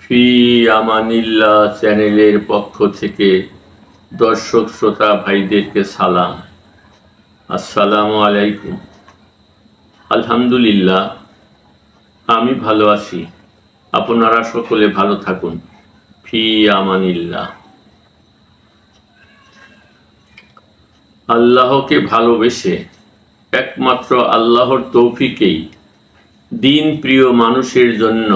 ফি আমানিল্লাহ চ্যানেলের পক্ষ থেকে দর্শক শ্রোতা ভাইদেরকে সালাম। আসসালামু আলাইকুম। আলহামদুলিল্লাহ, আমি ভালো আছি। আপনারা সকলে ভালো থাকুন। ফি আমানিল্লাহ। আল্লাহকে ভালোবেসে একমাত্র আল্লাহর তৌফিকেই দিন প্রিয় মানুষের জন্য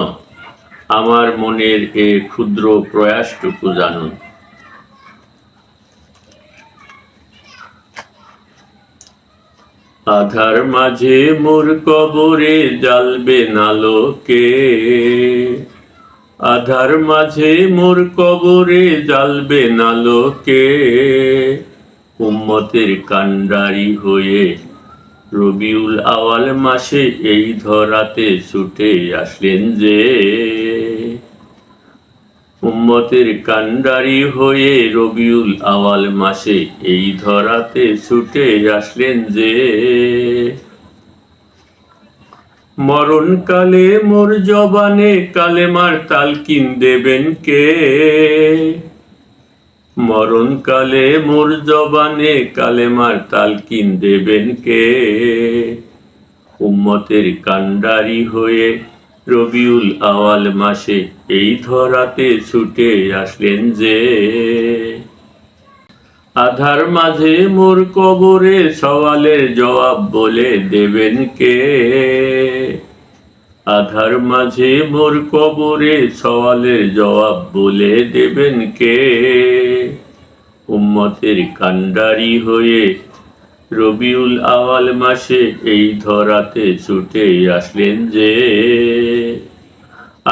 আমার মনের এ ক্ষুদ্র প্রয়াসটুকু জানুন। আধার মাঝে মোর কবরে জ্বালবে নালোকে, আধার মাঝে মোর কবরে জ্বালবে নালোকে। উম্মতের কান্ডারি হয়ে রবিউল আওয়াল মাসে এই ধরাতে ছুটে আসলেন যে, উম্মতের কান্ডারি হয়ে রবিউল আওয়াল মাসে এই ধরাতে ছুটে আসলেন যে। মরণকালে মোর জবানে কালেমার তালকিন দেবেন কে, মরণকালে মোর জবানে কালেমার তালকিন দেবেন কে। উম্মতের কান্ডারি হয়ে রবিউল আওয়াল মাসে এই ধরাতে ছুটে আসলেন যে। আধার মাঝে মোর কবরে সওয়ালের জবাব বলে দেবেন কে, আধার মাঝে মোর কবরে সওয়ালের জবাব বলে দেবেন কে। উম্মতের কান্ডারি হয়ে রবিউল আওয়াল মাসে এই ধরাতে ছুটে আসলেন যে।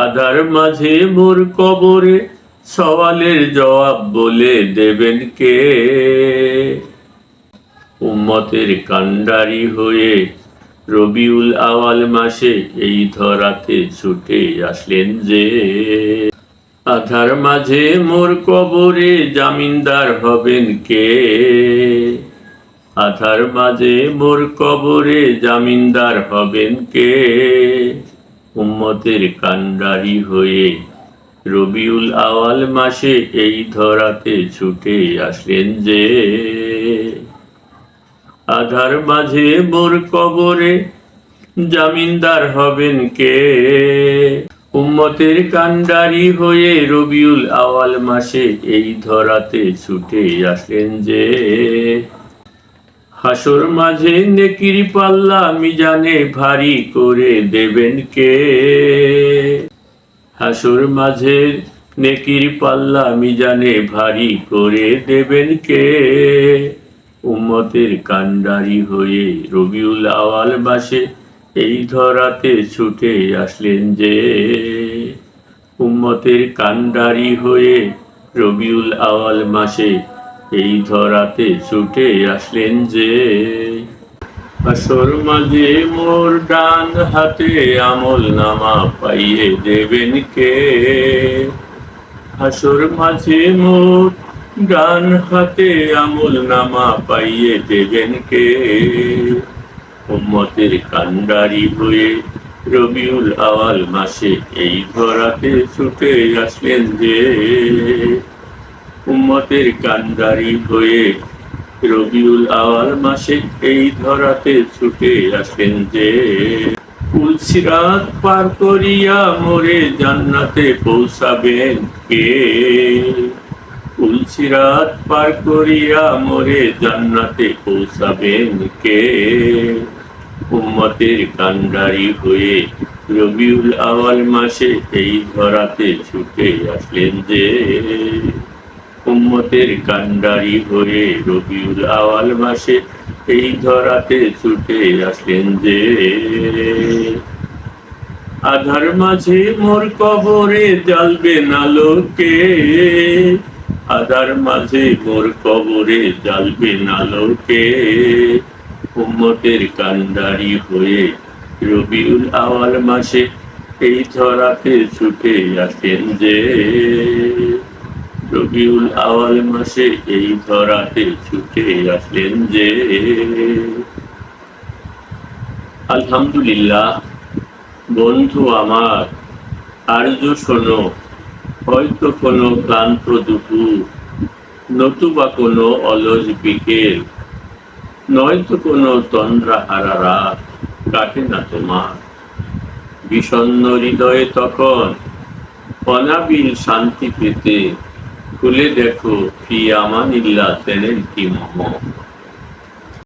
আধার মাঝে মোর কবরে সওয়ালের জবাব বলে দেবেন কে। উম্মতের কান্ডারি হয়ে রবিউল আওয়াল মাসে এই ধরাতে ছুটে আসলেন যে। আধার মাঝে মোর কবরে জামিনদার হবেন কে, আধার মাঝে মোর কবরে জামিনদার হবেন কে। উম্মতের কান্ডারি হয়ে রবিউল আওয়াল মাসে এই ধরাতে ছুটে আসলেন যে। আধার মাঝে মোর কবরে জামিনদার হবেন কে। উম্মতের কান্ডারি হয়ে রবিউল আওয়াল মাসে এই ধরাতে ছুটে আসলেন যে। হাসর মাঝে নেকির পাল্লা মিজানে ভারী করে দেবেন কে, হাসর মাঝে নেকির পাল্লা মিজানে ভারী করে দেবেন কে। উম্মতের কান্ডারি হয়ে রবিউল আওয়াল মাসে এই ধরাতে ছুটে আসলেন যে। উম্মতের কান্ডারি হয়ে রবিউল আওয়াল মাসে এই ধরাতে ছুটে আসলেন যে। হাসর মাঝে মোর ডান হাতে আমল নামা পাইয়ে দেবেন কে, হাসর মাঝে মোর ডান হাতে আমল নামা পাইয়ে দেবেন কে। উম্মতের কান্ডারি হয়ে রবিউল আওয়াল মাসে এই ধরাতে ছুটে আসলেন যে। উম্মতের কান্ডারি হয়ে রবিউল আওয়াল মাসে এই ধরাতে ছুটে আসলেন যে। পুলসিরাত পার করিয়া মোরে জান্নাতে পৌঁছাবেন কে, পুলসিরাত পার করিয়া মোরে জান্নাতে পৌঁছাবেন কে। উম্মতের কান্ডারি হয়ে রবিউল আওয়াল মাসে এই ধরাতে ছুটে আসলেন যে। উম্মতের কান্ডারি হয়ে রবিউল আওয়াল মাসে এই ধরাতে ছুটে আসলেন যে। আধার মাঝে মোর কবরে জ্বালবে নালোকে, আধার মাঝে মোর কবরে জ্বালবে নালোকে। উম্মতের কান্ডারি হয়ে রবিউল আওয়াল মাসে এই ধরাতে ছুটে আসেন যে। রবিউল আওয়াল মাসে এই ধরাতে ছুটে আসলেন যে। আলহামদুলিল্লাহ, বন্ধু আমার আরজু শোনো, হয়তো কোনো ক্লান্ত দুপুর, নতুবা কোনো অলস বিকেল, নয়তো কোনো তন্দ্রাহারা রাত কাটে না তোমার বিষণ্ণ হৃদয়ে তখন অনাবিল শান্তি পেতে খুলে দেখো ফি আমানিল্লাহ চ্যানেলটি মম।